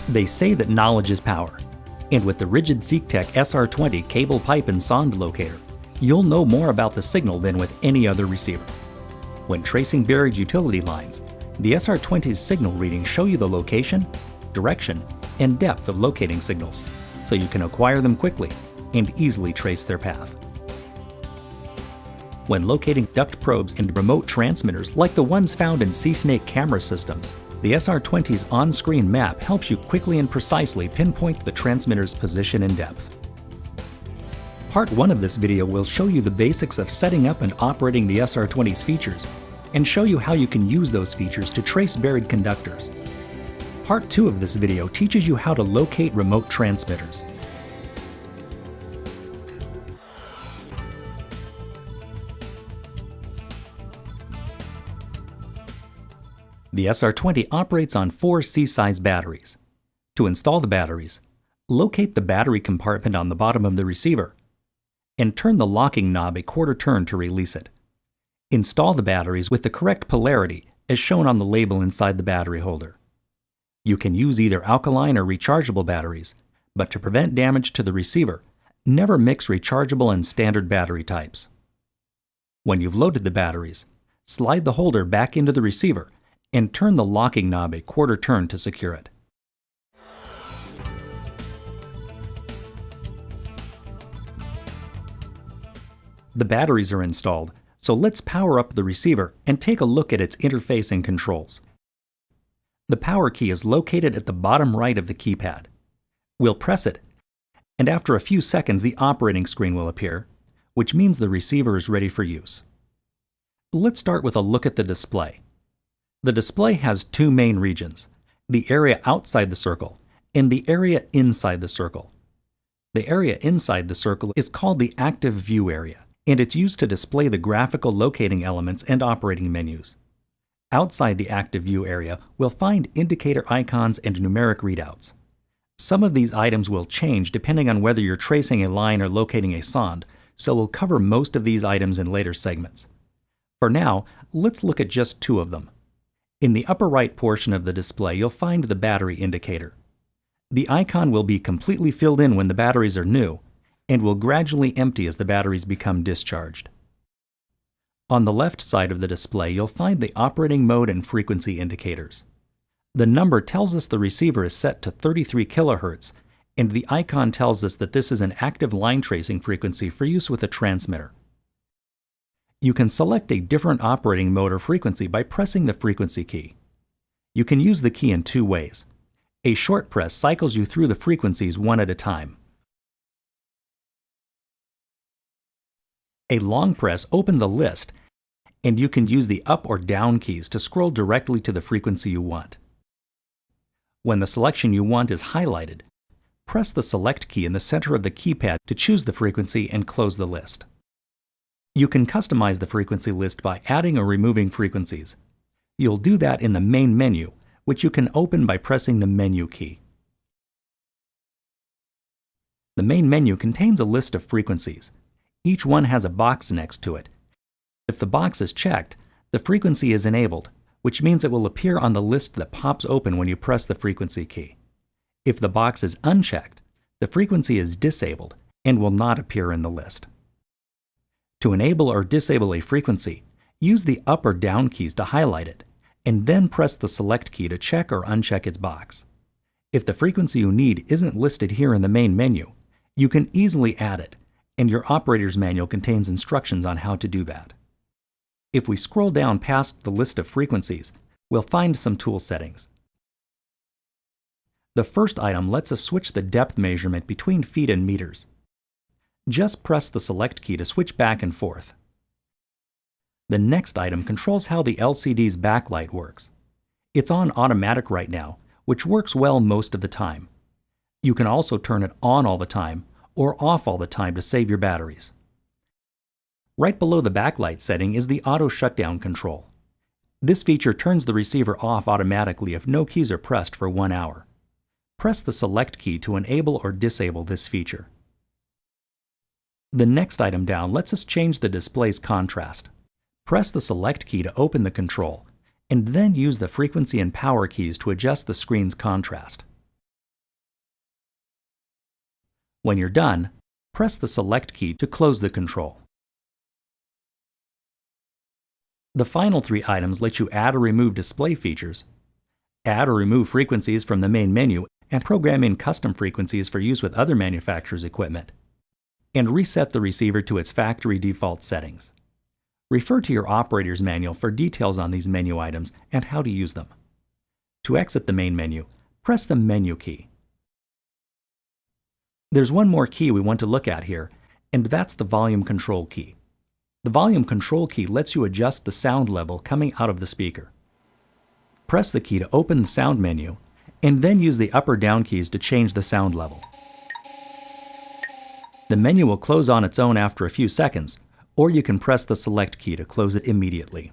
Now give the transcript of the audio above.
They say that knowledge is power, and with the rigid SeekTech SR-20 cable pipe and sonde locator, you'll know more about the signal than with any other receiver. When tracing buried utility lines, the SR-20's signal readings show you the location, direction, and depth of locating signals, so you can acquire them quickly and easily trace their path. When locating duct probes and remote transmitters like the ones found in Sea-Snake camera systems, the SR-20's on-screen map helps you quickly and precisely pinpoint the transmitter's position and depth. Part 1 of this video will show you the basics of setting up and operating the SR-20's features, and show you how you can use those features to trace buried conductors. Part 2 of this video teaches you how to locate remote transmitters. The SR-20 operates on 4 C-size batteries. To install the batteries, locate the battery compartment on the bottom of the receiver, and turn the locking knob a quarter turn to release it. Install the batteries with the correct polarity as shown on the label inside the battery holder. You can use either alkaline or rechargeable batteries, but to prevent damage to the receiver, never mix rechargeable and standard battery types. When you've loaded the batteries, slide the holder back into the receiver and turn the locking knob a quarter turn to secure it. The batteries are installed, so let's power up the receiver and take a look at its interface and controls. The power key is located at the bottom right of the keypad. We'll press it, and after a few seconds the operating screen will appear, which means the receiver is ready for use. Let's start with a look at the display. The display has 2 main regions, the area outside the circle and the area inside the circle. The area inside the circle is called the active view area, and it's used to display the graphical locating elements and operating menus. Outside the active view area, we'll find indicator icons and numeric readouts. Some of these items will change depending on whether you're tracing a line or locating a sonde, so we'll cover most of these items in later segments. For now, let's look at just 2 of them. In the upper right portion of the display, you'll find the battery indicator. The icon will be completely filled in when the batteries are new, and will gradually empty as the batteries become discharged. On the left side of the display, you'll find the operating mode and frequency indicators. The number tells us the receiver is set to 33 kHz, and the icon tells us that this is an active line tracing frequency for use with a transmitter. You can select a different operating mode or frequency by pressing the frequency key. You can use the key in 2 ways. A short press cycles you through the frequencies one at a time. A long press opens a list, and you can use the up or down keys to scroll directly to the frequency you want. When the selection you want is highlighted, press the Select key in the center of the keypad to choose the frequency and close the list. You can customize the frequency list by adding or removing frequencies. You'll do that in the main menu, which you can open by pressing the Menu key. The main menu contains a list of frequencies. Each one has a box next to it. If the box is checked, the frequency is enabled, which means it will appear on the list that pops open when you press the frequency key. If the box is unchecked, the frequency is disabled and will not appear in the list. To enable or disable a frequency, use the up or down keys to highlight it, and then press the Select key to check or uncheck its box. If the frequency you need isn't listed here in the main menu, you can easily add it, and your operator's manual contains instructions on how to do that. If we scroll down past the list of frequencies, we'll find some tool settings. The first item lets us switch the depth measurement between feet and meters. Just press the Select key to switch back and forth. The next item controls how the LCD's backlight works. It's on automatic right now, which works well most of the time. You can also turn it on all the time or off all the time to save your batteries. Right below the backlight setting is the auto shutdown control. This feature turns the receiver off automatically if no keys are pressed for 1 hour. Press the Select key to enable or disable this feature. The next item down lets us change the display's contrast. Press the Select key to open the control, and then use the frequency and power keys to adjust the screen's contrast. When you're done, press the Select key to close the control. The final three items let you add or remove display features, add or remove frequencies from the main menu, and program in custom frequencies for use with other manufacturers' equipment, and reset the receiver to its factory default settings. Refer to your operator's manual for details on these menu items and how to use them. To exit the main menu, press the Menu key. There's one more key we want to look at here, and that's the volume control key. The volume control key lets you adjust the sound level coming out of the speaker. Press the key to open the sound menu, and then use the up or down keys to change the sound level. The menu will close on its own after a few seconds, or you can press the Select key to close it immediately.